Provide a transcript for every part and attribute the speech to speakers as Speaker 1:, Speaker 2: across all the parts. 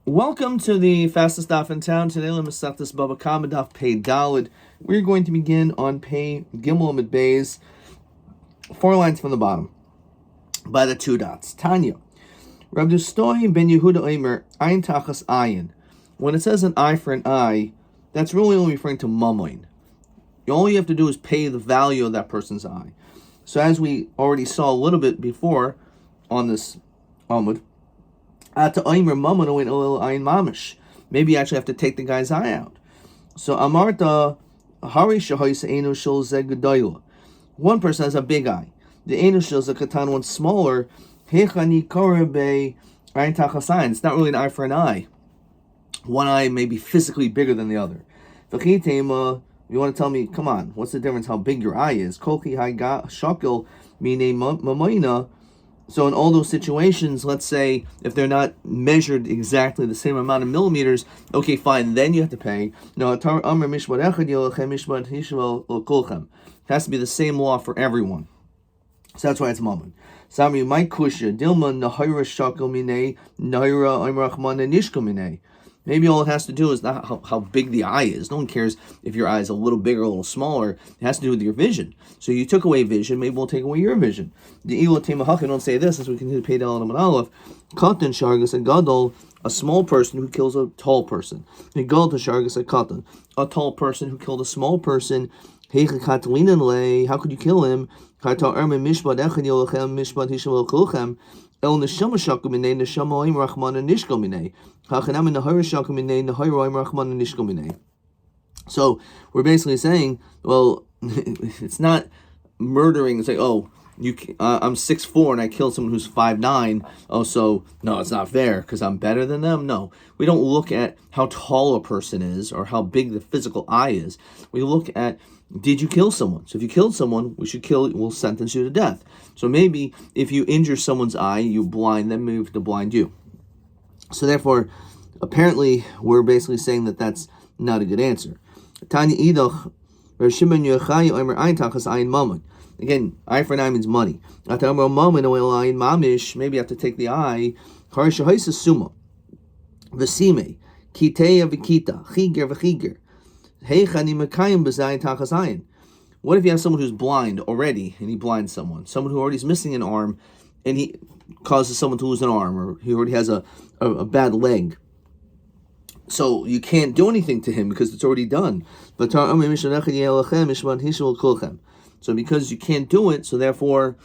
Speaker 1: Welcome to the fastest daf in town. Today, Lemasachtas Bava Daf Pei Dalid. We're going to begin on Pei Gimel Amid Beis, 4 lines from the bottom, by the 2 dots. Tanya, Rabbi Stoy ben Yehuda Omer, Ayin Tachas Ayin. When it says an eye for an eye, that's really only referring to mamoin. All you have to do is pay the value of that person's eye. So as we already saw a little bit before on this Amud, maybe you actually have to take the guy's eye out. So Amarta Hari Shahais. One person has a big eye. The Enushil a katan, one smaller. It's not really an eye for an eye. One eye may be physically bigger than the other. You want to tell me, come on, what's the difference how big your eye is? So in all those situations, let's say if they're not measured exactly the same amount of millimeters, okay, fine, then you have to pay. No, it has to be the same law for everyone. So that's why it's mammon. Sami my kusha dilma nahira shakel mine nahira imrachman nishko mine. Maybe all it has to do is not how big the eye is. No one cares if your eye is a little bigger or a little smaller. It has to do with your vision. So you took away vision, maybe we'll take away your vision. The Ila Temahaka don't say this as we continue to pay down on Aleph. Katan Shargas and Gadol, a small person who kills a tall person. Gadol Shargas and Katan, a tall person who killed a small person. How could you kill him? El neshama shakum minay neshama oim rachman nishko minay. Hachanam nahara shakum minay nahara oim rachman nishko minay. So we're basically saying, well, it's not murdering. It's like, oh, I'm 6'4" and I killed someone who's 5'9". Oh, so no, it's not fair because I'm better than them. No, we don't look at how tall a person is or how big the physical eye is. We look at, did you kill someone? So if you killed someone, we'll sentence you to death. So maybe if you injure someone's eye, you blind them, maybe we have to blind you. So therefore, apparently, we're basically saying that that's not a good answer. Tanya Idoch, again, eye for an eye means money. Maybe you have to take the eye. Vesime, kiteya vikita, chiger v'chiger. What if you have someone who's blind already and he blinds someone? Someone who already is missing an arm and he causes someone to lose an arm, or he already has a bad leg. So you can't do anything to him because it's already done. So because you can't do it, so therefore,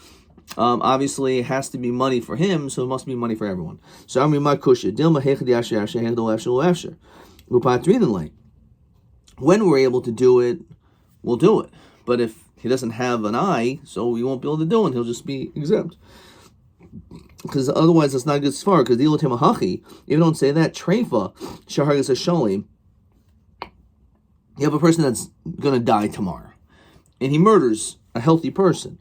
Speaker 1: obviously it has to be money for him, so it must be money for everyone. So when we're able to do it, we'll do it. But if he doesn't have an eye, so we won't be able to do it, he'll just be exempt. Because otherwise it's not a good svar, because if you don't say that, treifa, shahargas hashalim, you have a person that's going to die tomorrow, and he murders a healthy person.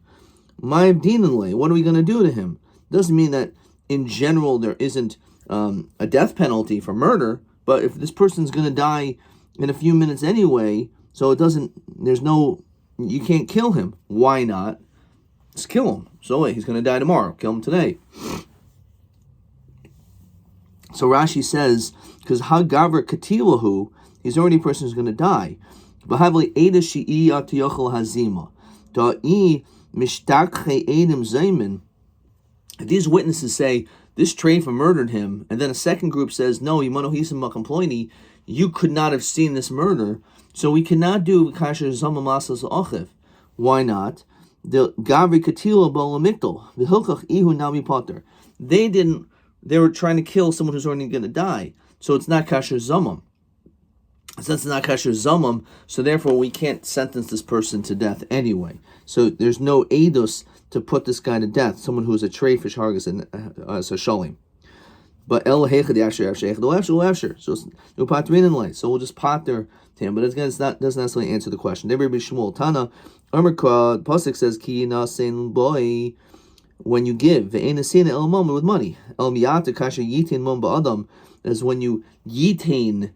Speaker 1: What are we going to do to him? Doesn't mean that in general there isn't a death penalty for murder, but if this person's going to die in a few minutes anyway, so you can't kill him. Why not? Just kill him. So wait, he's going to die tomorrow. Kill him today. So Rashi says, because Hagaver Katilahu, he's already a person who's going to die. Bahavli Eda Shi'i Atiyachal Hazima. Da'i Mishtakhe Edim Zayman. If these witnesses say, this treifa murdered him, and then a second group says, no, you could not have seen this murder, so we cannot do kasher zama masas ochiv. Why not? The gavri katila bolamikdol v'hilkach ihu nami potter. They were trying to kill someone who's already going to die, so it's not kasher zamam. Since it's not kasher zamam, so therefore we can't sentence this person to death anyway. So there's no edus to put this guy to death, someone who's a treifish hargus and shalim. But so we'll just potter to him. But again, it doesn't necessarily answer the question. Rabbi Shmuel Tana Amrka Pasuk says ki nasein boy when you give ve'enasina el mom with money el miyata kasher yitin mom ba'adam is when you yitain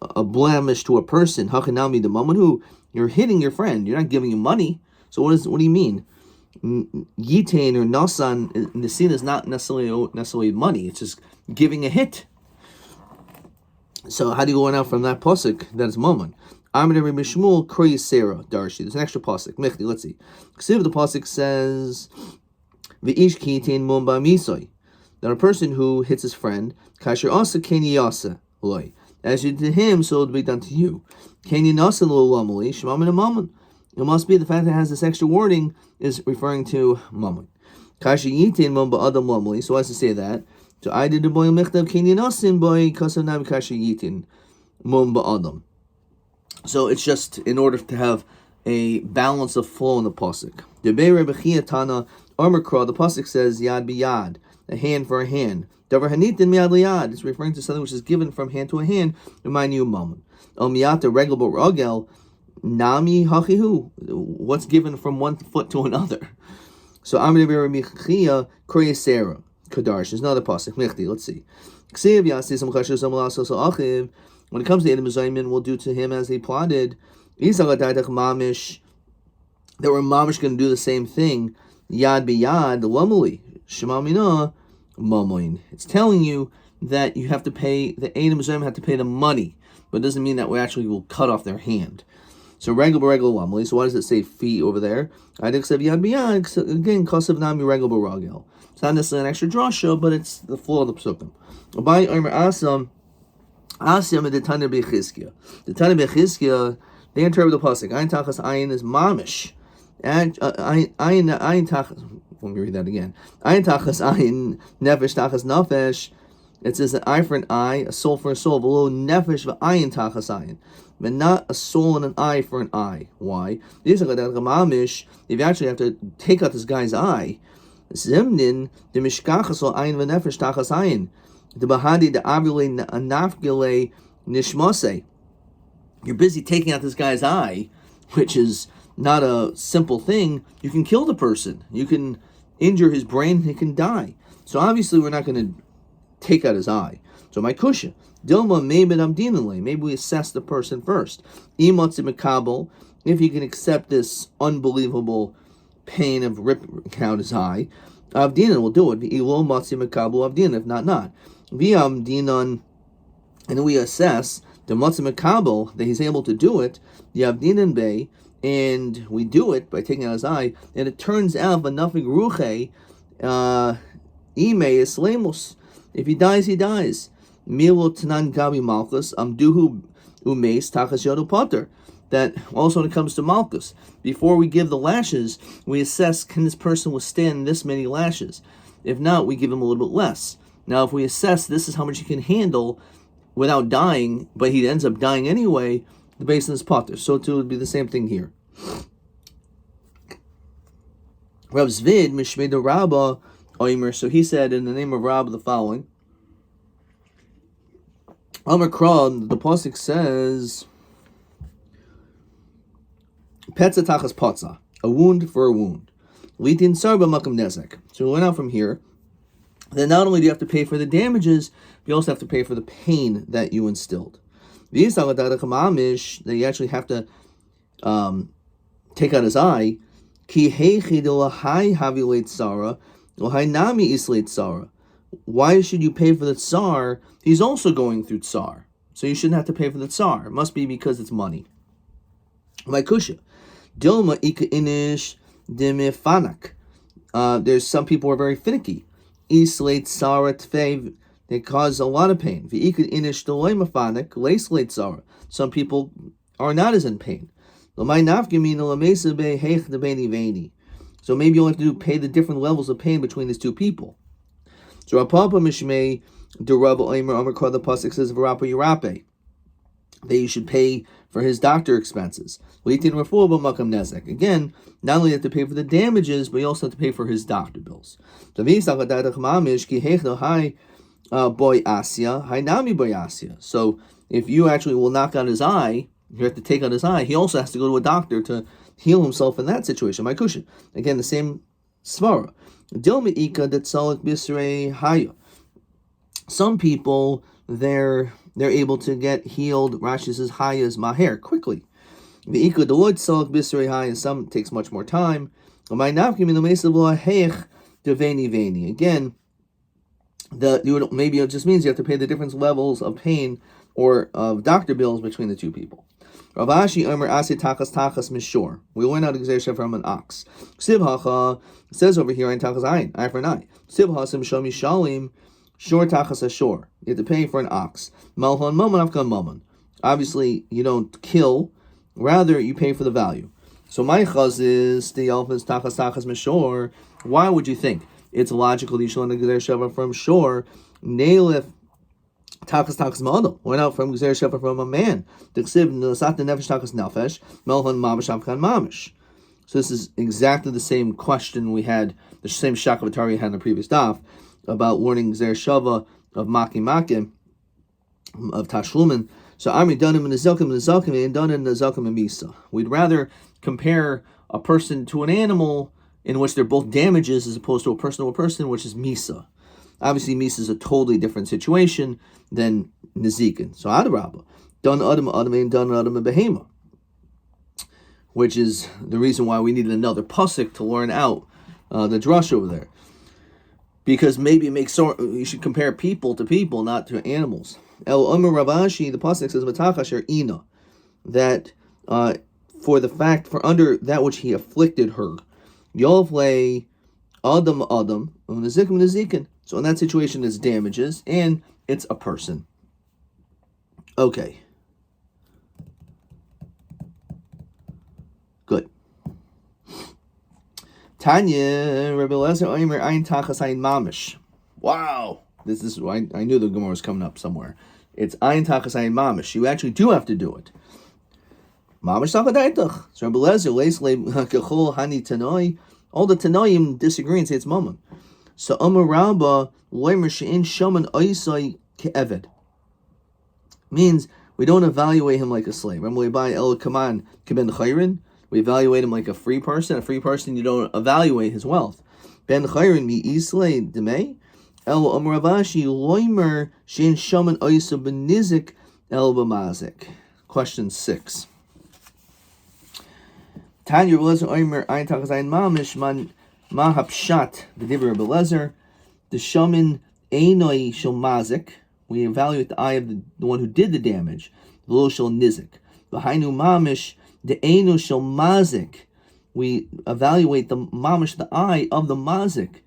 Speaker 1: a blemish to a person hakanami the moment who you're hitting your friend, you're not giving him money. So what do you mean? Yitain or nasan, the sin is not necessarily money. It's just giving a hit. So how do you go now from that pasuk? That is Mammon. Amar Rabbi Shmuel Kroy Sarah Darshi. There's an extra pasuk. Michti, let's see. Ksiv, the pasuk says, V'ish kitain mumba misoy. That a person who hits his friend, kasher asa keni yasa loy. As you did to him, so it will be done to you. Keni nasa lo lamali shmamin mammon. It must be the fact that it has this extra wording is referring to mammon. Kasher yitain mumba adam lamali. So as to say that. So I did the boy mechtav keni nasin boy kasav nam kasher yitain mumba adam. So it's just in order to have a balance of flow in the pasuk. The pasuk says yad biyad, a hand for a hand. Davar hanitin miyad liyad. It's referring to something which is given from hand to a hand. Remind you moment. Miyata regel rogel nami hachihu. What's given from one foot to another? So Amir Rabbi Chia Kroy Sarah Kadarsh. There's another pasuk. Michti. Let's see. When it comes to Edom Zayman, we'll do to him as they plotted. They were mamish going to do the same thing. Yad biyad, lamuli, shemamina, mamoin. It's telling you that you have to pay, the Edom Zayman have to pay the money, but it doesn't mean that we actually will cut off their hand. So regel lamuli. So why does it say fee over there? I did say yad biyad, again, kosav nami regel baragel. It's not necessarily an extra drasha, but it's the flow of the psukim. Abai Omer Asam. Asyam and the Tana Bechizkia. The Tana Bechizkia, they interpret the pasuk. Ayin tachas ayin is mamish. And ayin tachas. Let me read that again. Ayin tachas ayin nefesh tachas nefesh. It says an eye for an eye, a soul for a soul. Below nefesh v'ayin tachas ayin, but not a soul and an eye for an eye. Why? If you actually have to take out this guy's eye, zimnin the mishkachas ayin v'nefesh tachas ayin. The bahadi the avule anafgile nishmase. You're busy taking out this guy's eye, which is not a simple thing. You can kill the person. You can injure his brain. He can die. So obviously we're not going to take out his eye. So my kusha dilma maybe we assess the person first. Imotzi makabel, if you can accept this unbelievable pain of ripping out his eye, avdinan will do it. Ilo matzi makabel avdinan. If not. V'am dinan, and we assess the matzah makabel that he's able to do it. The avdinan bay, and we do it by taking out his eye. And it turns out v'nafig ruche ime islemos. If he dies, he dies. Milo tanan gabi malchus amduhu umeis tachas yodu potter. That also when it comes to malchus, before we give the lashes, we assess, can this person withstand this many lashes? If not, we give him a little bit less. Now, if we assess this is how much he can handle without dying, but he ends up dying anyway, the basin is potter. So too would be the same thing here. Rav Zvid mishmei the Rabba oimer. So he said in the name of Rabba the following. Amar Kran, the pasuk says, Petza tachas patza, a wound for a wound. Litin sarba makam nezek. So we went out from here. Then not only do you have to pay for the damages, but you also have to pay for the pain that you instilled. That you actually have to take out his eye. Why should you pay for the tsar? He's also going through tsar. So you shouldn't have to pay for the tsar. It must be because it's money. My kusha. Dilma ika inish dimifanak. There's some people who are very finicky. Islate Sara Tfev, they cause a lot of pain. Some people are not as in pain. So maybe you'll have to pay the different levels of pain between these two people. So Rapapa Mishmei, the Rabbi Omer the pasuk says V'rapa Yirape, that you should pay for his doctor expenses. Again, not only have to pay for the damages, but you also have to pay for his doctor bills. So if you actually will knock out his eye, you have to take out his eye, he also has to go to a doctor to heal himself in that situation. My cushion. Again, the same svara. Some people, they're able to get healed. Rashi says hayas maher quickly. And some takes much more time. Again, maybe it just means you have to pay the different levels of pain or of doctor bills between the two people. Rav Ashi Omer Asi Tachas Tachas Mishor. We learn how to exercise from an ox. Ksiv Hacha says over here in Tachas Ayin, eye for an eye. Ksiv Hasim Shomi Shalim Shor Tachas Ashor. You have to pay for an ox. Malhon Maman Afghan Maman. Obviously, you don't kill, rather you pay for the value. So my chaz is the Alphas Tachas Tachas Mishor. Why would you think it's logical that you should learn the Sheva from shore? Naileth Takas takas ma'adam. Why not from Gzer Shefa from a man? T'ksiv n'asat nefesh takas nefesh melchon mamish avkan mamish. So this is exactly the same question we had, the same shakavatari we had in the previous daf about learning Gzer Shava of Maki Makim of Tashlumin. So Ami danim and Nezakim and danim Nezakim and Misa. We'd rather compare a person to an animal in which they're both damages as opposed to a person to a person, which is Misa. Obviously, Misa is a totally different situation than Nezikin. So Adarabba, done Adam and done Adam and Behema, which is the reason why we needed another pasuk to learn out the drush over there. Because maybe it makes you should compare people to people, not to animals. El Omer Ravashi, the pasuk says Matachasher Ina, that for the fact for under that which he afflicted her, Yovle Adam Nezikim Nezikin. So in that situation, it's damages, and it's a person. Okay. Good. Tanya, Rabbi Lezer Omer Ein Tachas Ein Mamish. Wow. This is I knew the Gemara was coming up somewhere. It's Ein Tachas Ein Mamish. You actually do have to do it. Mamish Tachadaitach. So Rabbi Lezer Leis Le Kechol Hani Tanoi. All the Tanoim disagree and say it's Mammon. So Amar Rabba Loimer Shein Shaman Oisai Ke'eved means we don't evaluate him like a slave. Remember, we buy El Kaman Keben Chayrin. We evaluate him like a free person. A free person, you don't evaluate his wealth. Ben Chayrin mi Islay Demei El Amar Ravashi Loimer Shein Shaman Oisai Benizik El Bamazik. Question 6. Tanya Belezer Omer Ein Tachas Ein Mamish Man Mahapshat the Divrei Rebbe Lezer the Shaman Einoi Shel Mazik. We evaluate the eye of the one who did the damage. The Lo Shel Nizik. Behainu Mamish the Eino Shel Mazik. We evaluate the Mamish, the eye of the Mazik.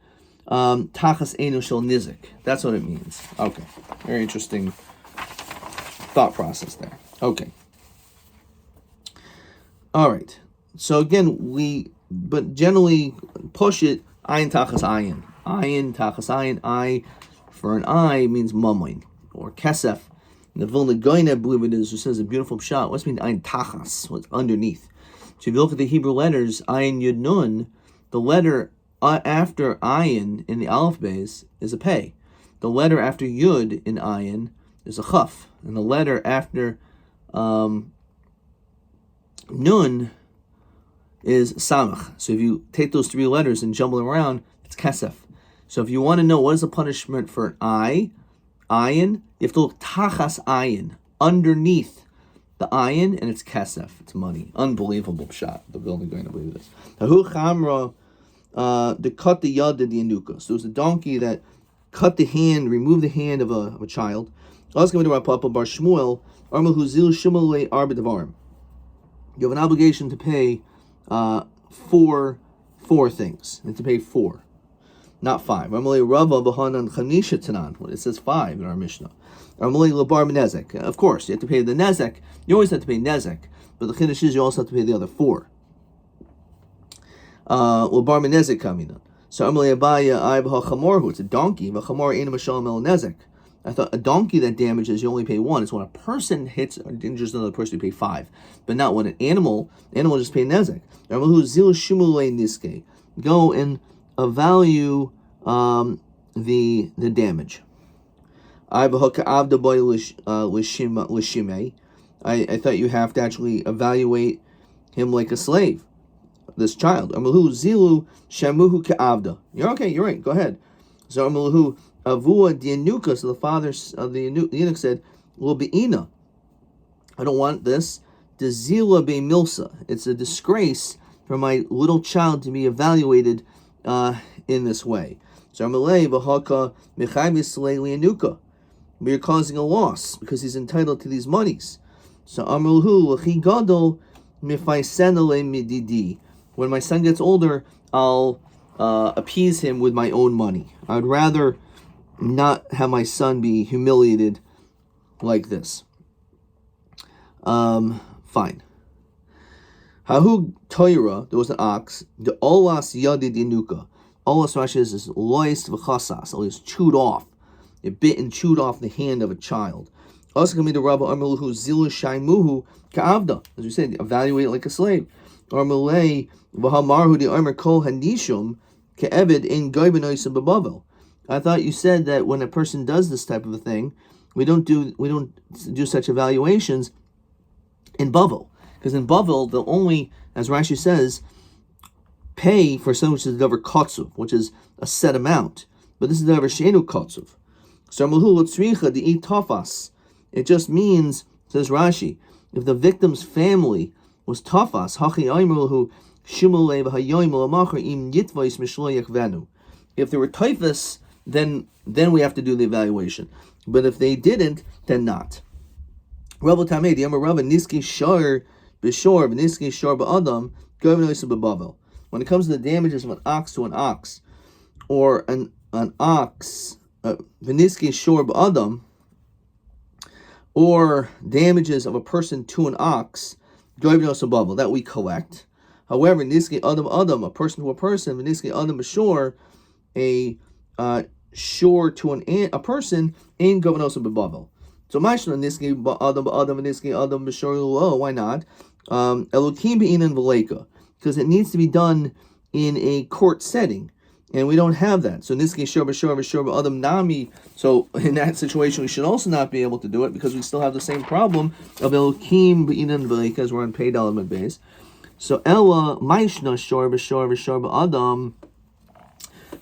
Speaker 1: Tachas Eino Shel Nizik. That's what it means. Okay, very interesting thought process there. Okay. All right. So again, but generally push it, ayin tachas ayin. Ayin tachas ayin, eye for an eye means mamoin, or kesef. The Vilna Goyne, I believe it is, who says a beautiful pshat. What's mean ayin tachas? What's underneath? So if you look at the Hebrew letters, ayin yud nun, the letter after ayin in the aleph base is a pei. The letter after yud in ayin is a chaf. And the letter after nun is samach. So if you take those three letters and jumble them around, it's kesef. So if you want to know what is the punishment for an eye, ayin, you have to look tachas ayin, underneath the ayin, and it's kesef. It's money. Unbelievable shot. The building going to believe this. Tahu chamra, the cut the yad did the anuka. So it was a donkey that cut the hand, removed the hand of a child. I was going to Papa Bar Shmuel, Armel Huzil Shimale Arba Devarim. You have an obligation to pay four things, and to pay 4, not 5. Amalei Rava Bahanan Chanisha Tanan. It says 5 in our Mishnah. Amalei Labar Nezek. Of course, you have to pay the Nezek. You always have to pay Nezek, but the Chiddush is you also have to pay the other 4. Labar Nezek Kamina. So Amalei Abaya Aibha Chamorhu. It's a donkey. V'Chamor Eina Mashal Mel Nezek. I thought a donkey that damages, you only pay 1. It's when a person hits or injures another person, you pay 5. But not when an animal just pay nezek. Go and evaluate the damage. I thought you have to actually evaluate him like a slave, this child. You're okay, you're right, go ahead. So Avua Dianuka, so the father of the eunuch said, "Will be ina. I don't want this. Dezila be milsa. It's a disgrace for my little child to be evaluated in this way." So Amalei v'haka mechayv yislei lianuka. We are causing a loss because he's entitled to these monies. So Amrulhu l'chi gadol mifaisenale mididi. When my son gets older, I'll appease him with my own money. I'd rather not have my son be humiliated like this. Fine. Hahu Toira, there was an ox. The olas yadid inuka. Olas Rashi is lois v'chasas. It was chewed off. It bit and chewed off the hand of a child. Also coming to Rabbi Amrulhu zilu shaimuhu ka'avda. As we said, evaluate it like a slave. Armalei v'hamarhu di armer kol hanishum ke'eved in goybenoisim bebavel. I thought you said that when a person does this type of a thing, we don't do such evaluations in Bavel, because in Bavel they'll only, as Rashi says, pay for something which is the davar kotzuv, which is a set amount. But this is the davar sheinu kotzuv. So mulhu tzricha di tafas. It just means, says Rashi, if the victim's family was tafas, hachi aimruhu shimulei v'hayoim l'macher im yitvais mishlo yakvenu. If they were typhus, then we have to do the evaluation. But if they didn't, then not. Rabbi Tamei, the Amar Rabbi Niski Shar B'Shor Niski Shar B'Adam Govinois B'Bavel. When it comes to the damages of an ox to an ox, or an ox V'Niski Shor B'Adam, or damages of a person to an ox, Govinois B'Bavel, that we collect. However, Niski Adam, a person to a person, V'Niski Adam B'Shor, a shore to a person in Govinois B'Bavel. So Mashna Niski Adam and Niski Adam B'Shor, why not? Elokim Be'inan V'Leika, because it needs to be done in a court setting, and we don't have that. So Niski Shor B'Shor Adam Nami. So in that situation, we should also not be able to do it because we still have the same problem of Elokim Be'inan V'Leika as we're on paid element base. So Ella Mashna Shor B'Shor Adam.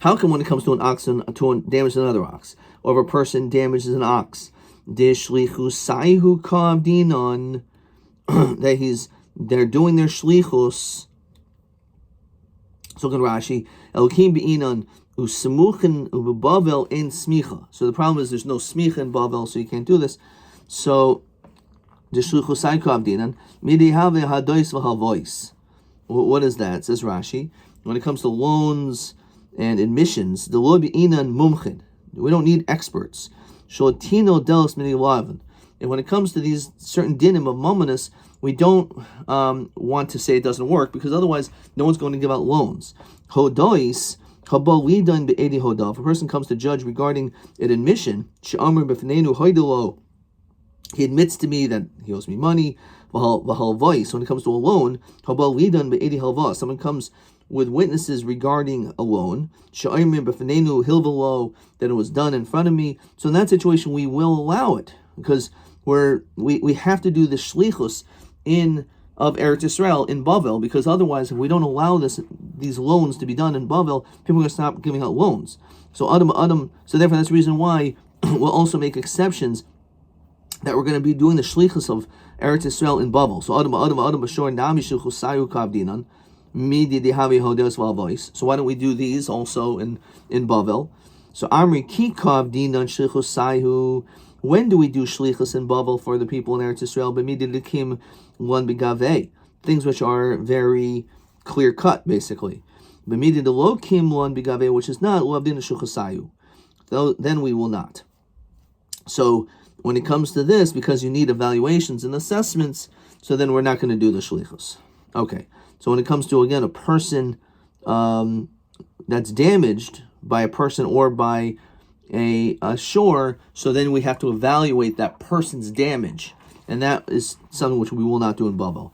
Speaker 1: How come when it comes to an ox and to damage another ox, or if a person damages an ox, dishlichu saihu kavdinon, that they're doing their shlichus. So can Rashi elokim beinan usamuchin ubavel in smicha. So the problem is there's no smicha in Bavel, so you can't do this. So dishlichu saihu kavdinon midi have hadois v'havois. What is that? It says Rashi, when it comes to loans and admissions, the lo beinan mumchin. We don't need experts. Sholtino delos minilavin. And when it comes to these certain dinim of mominus, we don't want to say it doesn't work because otherwise no one's going to give out loans. Hodois habalidan be'edi hodav. If a person comes to judge regarding an admission, she'amr b'fnenu hoidelo. He admits to me that he owes me money. V'halvais. When it comes to a loan, habalidan be'edi halva. Someone comes with witnesses regarding a loan, that it was done in front of me. So in that situation, we will allow it because we have to do the shlichus of Eretz Yisrael in Bavel, because otherwise, if we don't allow these loans to be done in Bavel, people are going to stop giving out loans. So so therefore that's the reason why we'll also make exceptions that we're going to be doing the shlichus of Eretz Yisrael in Bavel. So b'shor nami shlichus sayu kavdinan. So why don't we do these also in Bavel? So Amri Kikav Dinan Shlichus Saihu. When do we do Shlichus in Bavel for the people in Eretz Yisrael? B'mididikim one begave. Things which are very clear cut, basically. B'mididilokim one begave, which is not Lavdin Shlichus Saihu. Then we will not. So when it comes to this, because you need evaluations and assessments, so then we're not going to do the Shlichus. Okay. So when it comes to, again, a person that's damaged by a person or by a shore, so then we have to evaluate that person's damage. And that is something which we will not do in Bavel.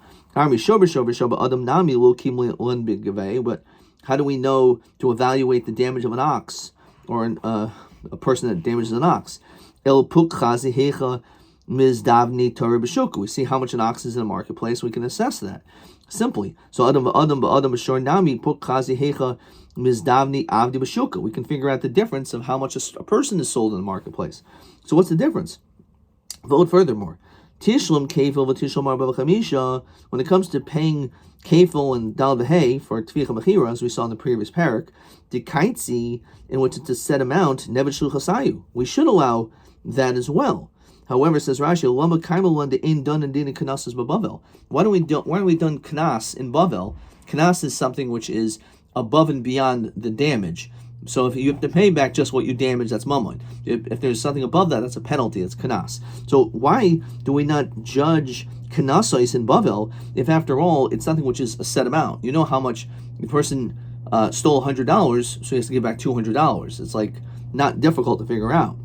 Speaker 1: But how do we know to evaluate the damage of an ox or a person that damages an ox? We see how much an ox is in the marketplace. We can assess that simply. So we can figure out the difference of how much a person is sold in the marketplace. So what's the difference? Vote furthermore. Tishlam kefil v'tishlam arba v'chamisha. When it comes to paying kefil and dal v'hei for tvicha mechira, as we saw in the previous parak, dikaitzi, in which it's a set amount, nevet shluchasayu. We should allow that as well. However, says Rashi, lama kaimal de ein done and din kanas is bavel. Why don't we done kanas in Bavel? Kanas is something which is above and beyond the damage. So if you have to pay back just what you damaged, that's mammon. If there's something above that, that's a penalty. That's kanas. So why do we not judge kanasais in Bavel if, after all, it's something which is a set amount? You know how much the person stole $100, so he has to give back $200. It's like not difficult to figure out.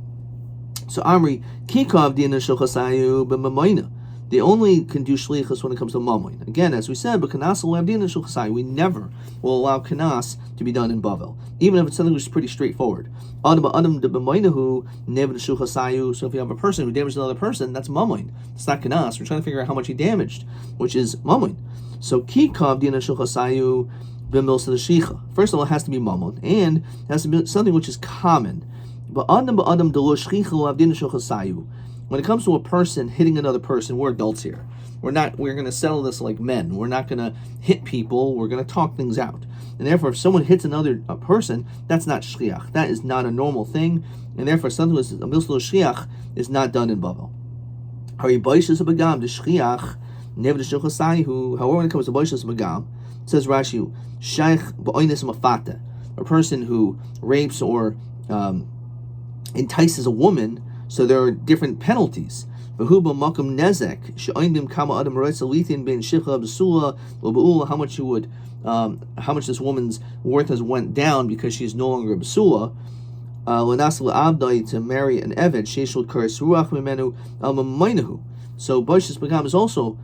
Speaker 1: So Amri kikav dina shulchasayu b'mamoina. They only can do shlichus when it comes to mamoin. Again, as we said, but kanas dina shulchasayu. We never will allow kanas to be done in Bavel, even if it's something which is pretty straightforward. Adam de b'moinahu never shulchasayu. So if you have a person who damaged another person, that's mamoin. It's not kanas. We're trying to figure out how much he damaged, which is mamoin. So kikav dina shulchasayu b'milsa l'shicha. First of all, it has to be mammon, and it has to be something which is common. But when it comes to a person hitting another person, we're adults here. We're going to settle this like men. We're not going to hit people. We're going to talk things out. And therefore, if someone hits another person, that's not shliach. That is not a normal thing. And therefore, something which is a milslo shliach is not done in Bavel. However, when it comes to boishas begam, it says Rashi, shaykh ba'oines mafata, a person who rapes or entices a woman, so there are different penalties. How much you would, how much this woman's worth has went down because she's no longer a basula. To marry an eved, so boishas begam is also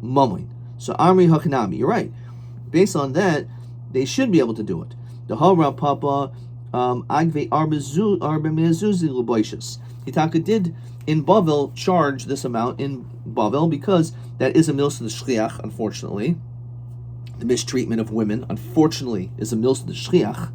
Speaker 1: mamoin. So Amri Hakanami, you're right. Based on that, they should be able to do it. The Hara Papa Agve Arba Mezuzi Luboishas. Hitaka did in Bavel charge this amount in Bavel because that is a milsa the shliach, unfortunately. The mistreatment of women, unfortunately, is a milsa the shliach.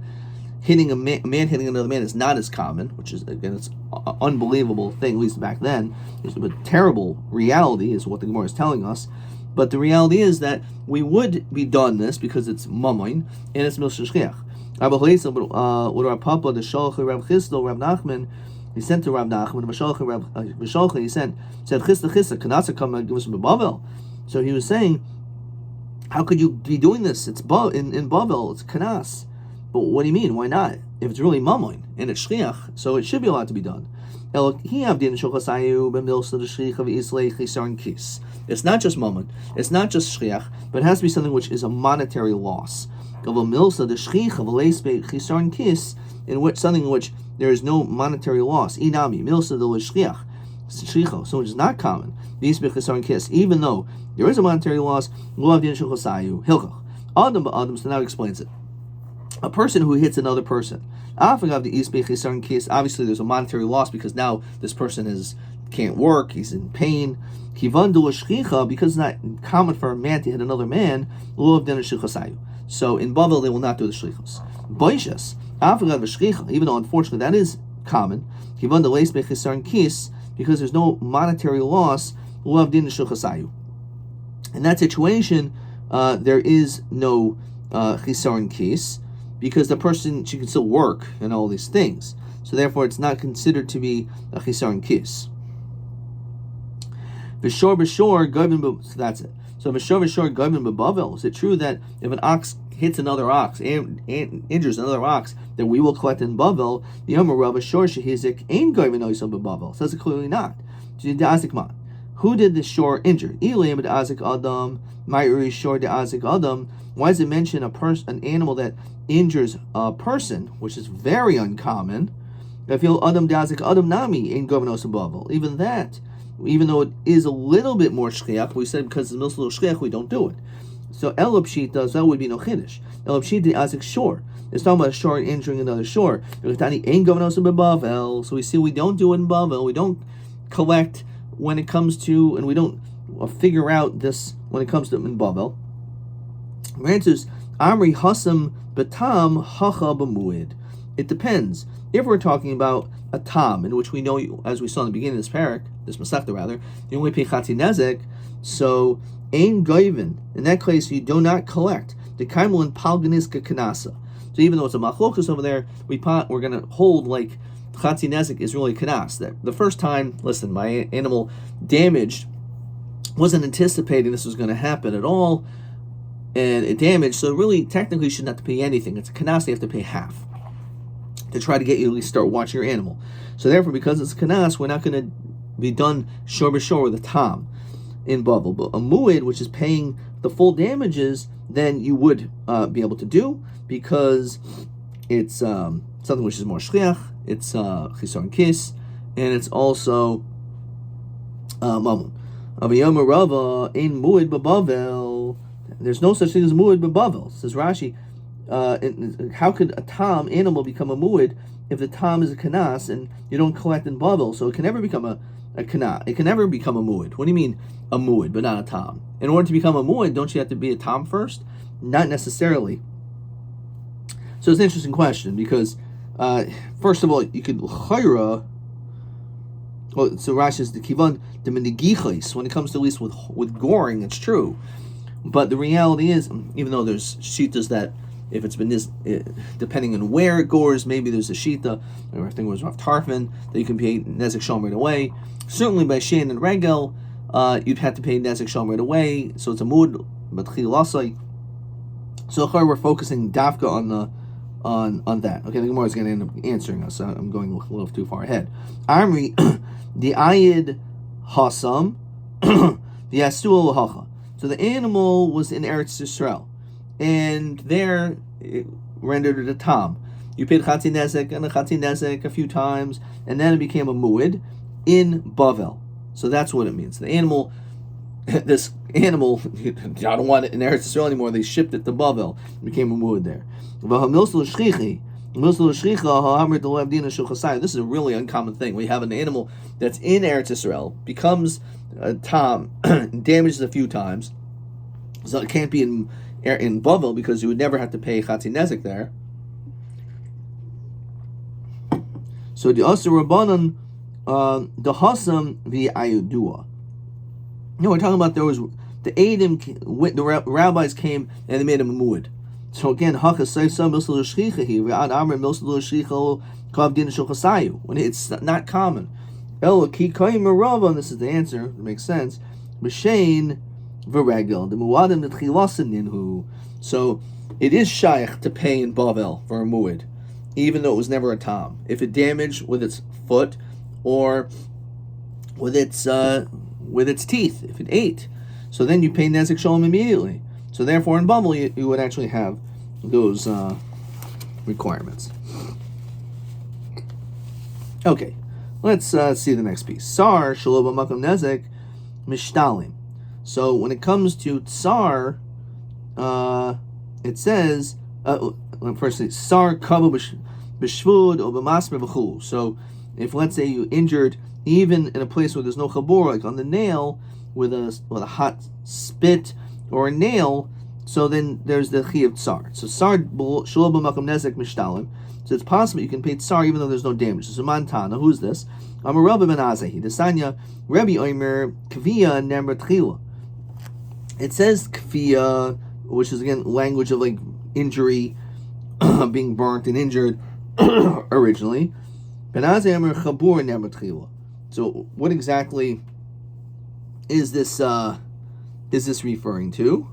Speaker 1: Hitting a man hitting another man is not as common, which is, again, it's an unbelievable thing, at least back then. It's a terrible reality, is what the Gemara is telling us. But the reality is that we would be done this because it's mamoin and it's milsa shliach. Rabbi with our papa, the Shalach Rav Chisda, Rav Nachman, he sent to Rav Nachman, the Mashalach Rav Vishalcha, he said, Chisda, Kanasa come and give us some Bavel. So he was saying, how could you be doing this? It's in Bavel, it's Kanas. But what do you mean? Why not? If it's really mamoin and it's shliach, so it should be allowed to be done. It's not just mammon, it's not just shliach, but it has to be something which is a monetary loss. In which something in which there is no monetary loss. Inami milsa de shliach, so which is not common. Even though there is a monetary loss, Adam, so now explains it. A person who hits another person. Obviously, there's a monetary loss because now this person can't work, he's in pain. Because it's not common for a man to hit another man, so in Bavel they will not do the shlichus. Even though unfortunately that is common, because there's no monetary loss, in that situation, there is no chisaron kis, because the person, she can still work and all these things. So therefore it's not considered to be a chisaron kis. So that's it. So is it true that if an ox hits another ox and injures another ox, then we will collect in Bavel? The Yomi Rav Shor Shehizik ain't going to Bavel. Says it clearly not. Who did the shore injure? Adam. Why does it mention an animal that injures a person, which is very uncommon? Even that, even though it is a little bit more shchiach, we said because it's milsa shchiach, we don't do it. So Elab Sheet does, that would be no chiddush. Elab Sheet the azik shore. It's talking about a shore injuring another shore. So we see we don't do it in Bavel. We don't collect when it comes to, and we don't figure out this when it comes to in Bavel. The answer is Amri Hasam Batam Hacha B'muid. It depends. If we're talking about a tam, in which we know, as we saw in the beginning of this parak, this masechta rather, you only pay chatzi nezek. So ein goyven, in that case you do not collect the kaimel and palganiska kanasa. So even though it's a machlokus over there, we're going to hold like chatzi nezek is really kanas. That the first time, listen, my animal damaged, wasn't anticipating this was going to happen at all, and it damaged. So really, technically, you shouldn't have to pay anything. It's a kanas; you have to pay half to try to get you to at least start watching your animal. So therefore, because it's kanas, we're not going to be done shor b'shor with a tam in Bava. But a muid, which is paying the full damages, then you would be able to do, because it's something which is more shliach, it's chisar and kiss, and it's also mamun. Aviyama Rava in muid b'bavel. There's no such thing as muid b'bavel. Says Rashi. How could a tam animal become a muid if the tam is a kanas and you don't collect in bavel? So it can never become a kana. It can never become a muid. What do you mean a muid but not a tam? In order to become a muid, don't you have to be a tam first? Not necessarily. So it's an interesting question, because first of all, you could chayra. Well, so Rashi says the kivan the menigichos, when it comes to at least with goring, it's true. But the reality is, even though there's shitas that if it's been this, depending on where it gores, maybe there's a shita, or I think it was Rav Tarfon, that you can pay nezek shalom right away. Certainly by shein and regel, you'd have to pay nezek shalom right away. So it's a mud matchil lasai. So we're focusing dafka on that. Okay, the Gemara is going to end up answering us. I'm going a little too far ahead. Amri the ayid hasam the asul hacha. So the animal was in Eretz Yisrael, and there it rendered it a tam. You paid chatzi nezek and a chatzi nezek a few times, and then it became a muid in Bavel. So that's what it means. The animal, this animal, I don't want it in Eretz Yisrael anymore. They shipped it to Bavel. It became a muid there. This is a really uncommon thing. We have an animal that's in Eretz Yisrael, becomes a tam, damages a few times, so it can't be in Bavel, because you would never have to pay chatzi nezek there. So the Asur Rabbanan, the Hasam the Ayudua. No, we're talking about there was the Eidim, the rabbis came and they made him a muid. So again, when it's not common. And this is the answer, it makes sense. So it is shaykh to pay in Bavel for a muid, even though it was never a tam. If it damaged with its foot or with its teeth, if it ate. So then you pay nezek shalom immediately. So therefore, in Bavel, you would actually have those requirements. Okay, let's see the next piece. Sar shaloba makam nezek mishtalim. So when it comes to tsar, it says firstly sar kava b'shvud or b'masmer v'chul. So if let's say you injured even in a place where there's no chabur, like on the nail with a hot spit or a nail, so then there's the chi of tsar. So tsar shul b'makom nezek mishtalim. So it's possible you can pay tsar even though there's no damage. So Mantana, who's this? I'm a Rabbi ben Azahi. The Sanya Rabbi Omer kviya nemer tchila. It says kviya, which is again language of like injury, being burnt and injured originally. Ben Azahi Omer chabur nemer tchila. So what exactly is this referring to?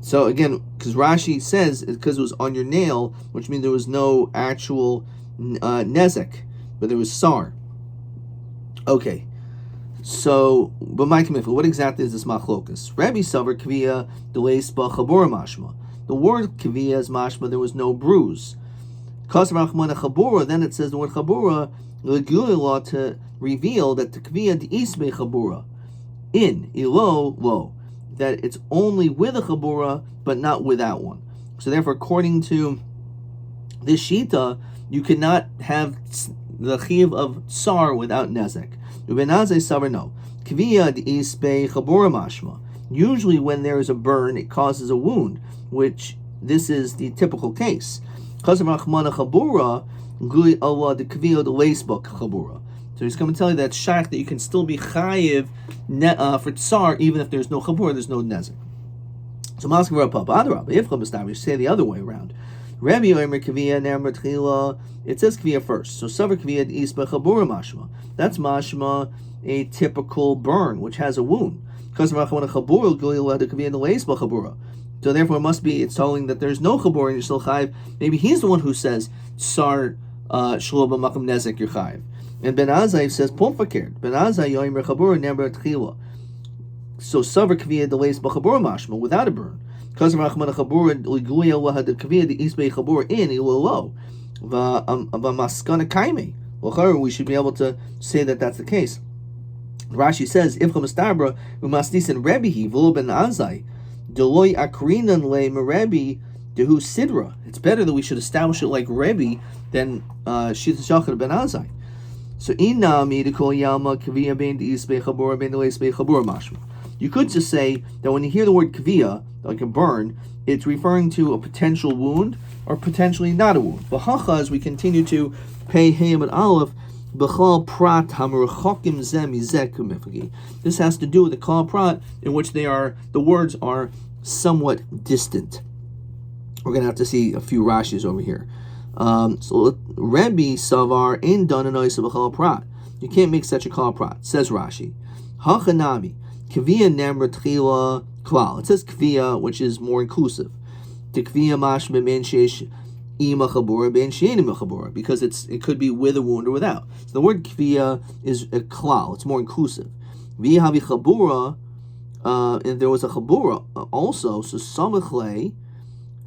Speaker 1: So again, because Rashi says it's because it was on your nail, which means there was no actual nezek, but there was sar. Okay, so but my commitment, what exactly is this machlokas? Rabbi Savar kviya delays ba chabura mashma. The word kviya is mashma. There was no bruise. Kasar achmana chabura. Then it says the word chabura law to reveal that the kviya de isbe chabura in ilo lo, that it's only with a chabura but not without one. So therefore, according to this shita, you cannot have the chiv of tsar without nezek. Ubenazei savar no. Kviya de isbe chabura mashma. Usually when there is a burn, it causes a wound, which this is the typical case. Kasam achmana chabura. So So he's going to tell you that shaykh that you can still be chayiv for tsar even if there's no chabur, there's no nezek. So Maskevra Papa Adarab, if you say the other way around. Rabbi Yomer Kaviyah Nemar Tchila, it says Kaviyah first. So Savar Kaviyah Isba Chabura Mashma. That's Mashma, a typical burn, which has a wound. So therefore it must be, it's telling that there's no chabur and you're still chayiv. Maybe he's the one who says tsar shlo b'makom nezek you're chayiv. And Ben Azai says pom fakir. Ben Azai yoimer chabur nemar tchila. So savar kaviyah delays b'chabur mashma without a burn. Because rachman chabur liguya lahad kaviyah the isbei chabur in ilolo v'maskana kaime. Well, we should be able to say that that's the case. Rashi says, "If chamastabra umasnisin Rebbe v'lo ben Azai deloy akrinan le merebi dehu sidra." It's better that we should establish it like Rebbe than shit shachar ben Azai. So inami dekol yama kaviyah ben deisbei chabur ben deisbei chabur mashma. You could just say that when you hear the word kaviyah, like a burn, it's referring to a potential wound or potentially not a wound. V'hacha, as we continue to pay Hayim and Aleph. This has to do with the klal prat in which the words are somewhat distant. We're going to have to see a few Rashis over here. So Rabbi Savar in Dananois of a klal prat. You can't make such a klal prat. Says Rashi. Hachanami kaviyah nemra tchila klal. It says kaviyah, which is more inclusive. Kaviyah mashma ben sheish. Because it could be with a wound or without. So the word kviya is a klal, it's more inclusive. V'havi chabura, and there was a chabura also, so samachle,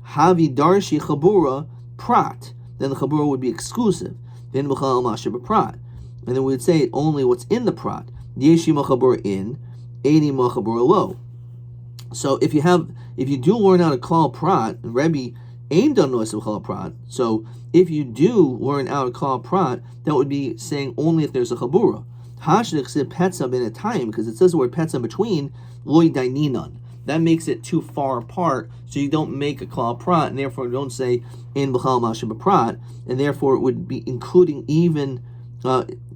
Speaker 1: havi darshi chabura prat, then the chabura would be exclusive. Then b'chal mashab prat. And then we would say only what's in the prat. Yeshima chabura in, eni chabura lo. So if you do learn out a klal prat, Rebbe ain't done noise of klal prat. So if you do learn out a klal prat, that would be saying only if there's a chabura. Hashdik said petzam in a time because it says the word petzam between loy daininan. That makes it too far apart, so you don't make a klal prat, and therefore you don't say in b'chal mashab prat, and therefore it would be including even.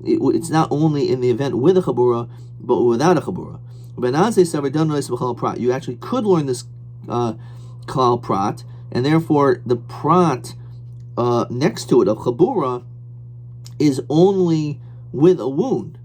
Speaker 1: It's not only in the event with a chabura, but without a chabura. You actually could learn this klal prat. And therefore, the prat next to it of chabura is only with a wound,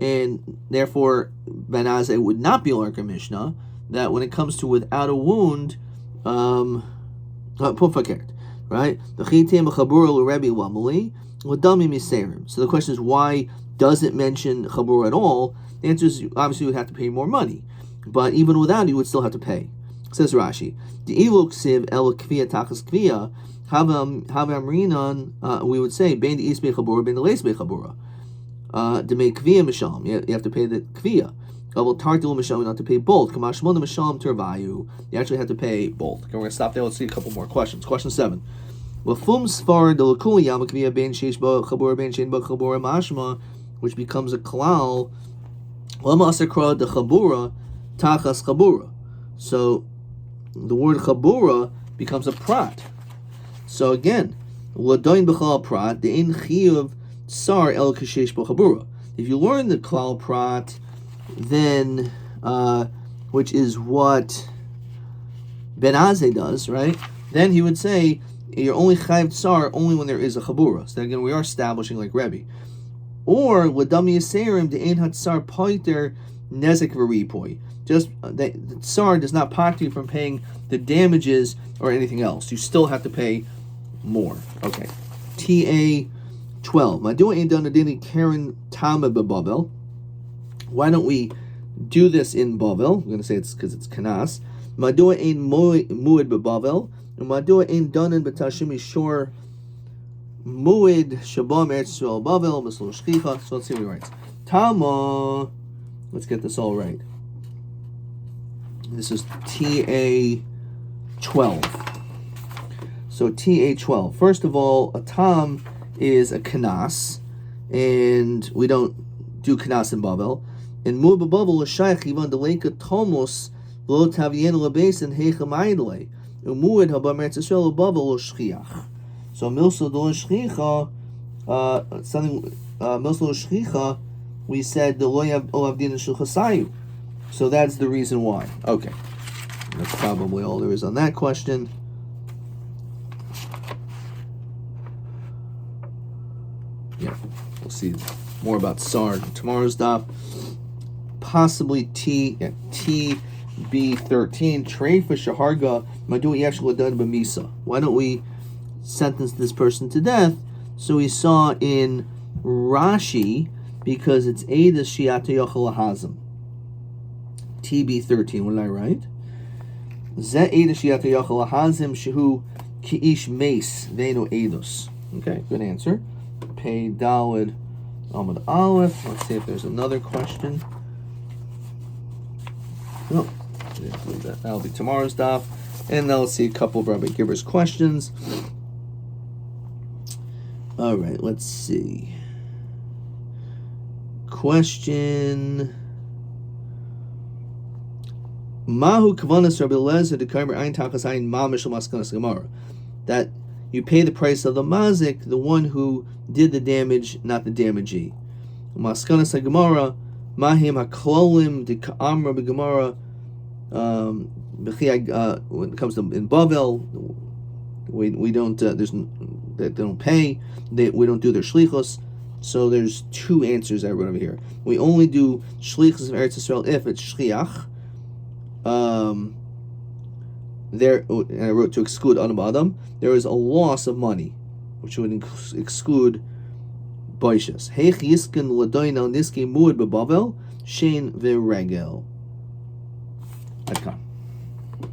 Speaker 1: and therefore Ben Azai would not be like a Mishnah that when it comes to without a wound, pufakert, right? The chitim chabura l'Rebbe lamali l'dami miserim. So the question is, why does it mention chabura at all? The answer is obviously you would have to pay more money, but even without it, you would still have to pay. Says Rashi, the iluksiv el kviya tachas kviya havamrinan. We would say ben the isbei chabura ben the leisbei chabura. To make kviya misham, you have to pay the kviya. Avol tartil misham, you have to pay both. Kamashmona misham tervayu, you actually have to pay both. Okay, we're gonna stop there. Let's see a couple more questions. Question 7. Lafum sfar de lakuli yam kviya ben sheish ba chabura ben shein ba chabura mashma, which becomes a klal. Lama asakra de chabura tachas chabura. So the word chabura becomes a prat. So again, ladoin b'chal prat de'in chiyuv sar el kashesh b'chabura. If you learn the klal prat, then which is what Ben Azai does, right? Then he would say you're only chayiv sar only when there is a chabura. So again, we are establishing like Rebbe. Or ladami yaserim de'in hatsar poiter nezek v'ripoi. Just the tsar does not part you from paying the damages or anything else. You still have to pay more. Okay. TA 12. Why don't we do this in Bavel? I'm going to say it's because it's Kanas. Madua ein muid bebavel. Madua ein danen betashim ishor muid shabam eretz Yisrael bavel mislo shchicha. So let's see what he writes. Tama. Let's get this all right. This is TA 12. So TA 12. First of all, a tam is a kanas, and we don't do kanas in Bavel. In Mu'ad Bavel, a shaykh even the leka tomos lo tavien lebeis and heichamaydle. Umuad haba meretz Yisrael Bavel lo shchiach. So milso do shchicha, something Milslo Shchicha, we said the Lo Avdin Shulchasayu. So that's the reason why. Okay. That's probably all there is on that question. Yeah, we'll see more about Sar in tomorrow's daf. Possibly TB13. Treifa Shaharga Madu Yashul Adad B'Misa. Why don't we sentence this person to death? So we saw in Rashi, because it's Eida Shiata Yochel Hazim. TB13, what did I write? Ze Eida Shiata Yochel Hazim Shehu Ki'ish Mace Veino Eidos. Okay, good answer. Pei Dalid Amud Aleph. Let's see if there's another question. No, that'll be tomorrow's daf. And now let's see a couple of Rabbi Gibber's questions. All right, let's see. Question: Mahu kavanas Rabbi Eliezer de Kaimer Ein Tachas Ein Mamish Maskanas Gemara. That you pay the price of the mazik, the one who did the damage, not the damagee. Maskanas Gemara Mahim Haklolim de Ka'amra B'Gemara. When it comes to in Bavel, we don't they don't pay. We don't do their shlichus. So there's two answers I wrote over here. We only do shlichus of Eretz Yisrael if it's shliach. There, and I wrote to exclude Adam Adam. There is a loss of money, which would exclude boishes. Heich yiskin ladoinel niski muad bebavel shein v'regel.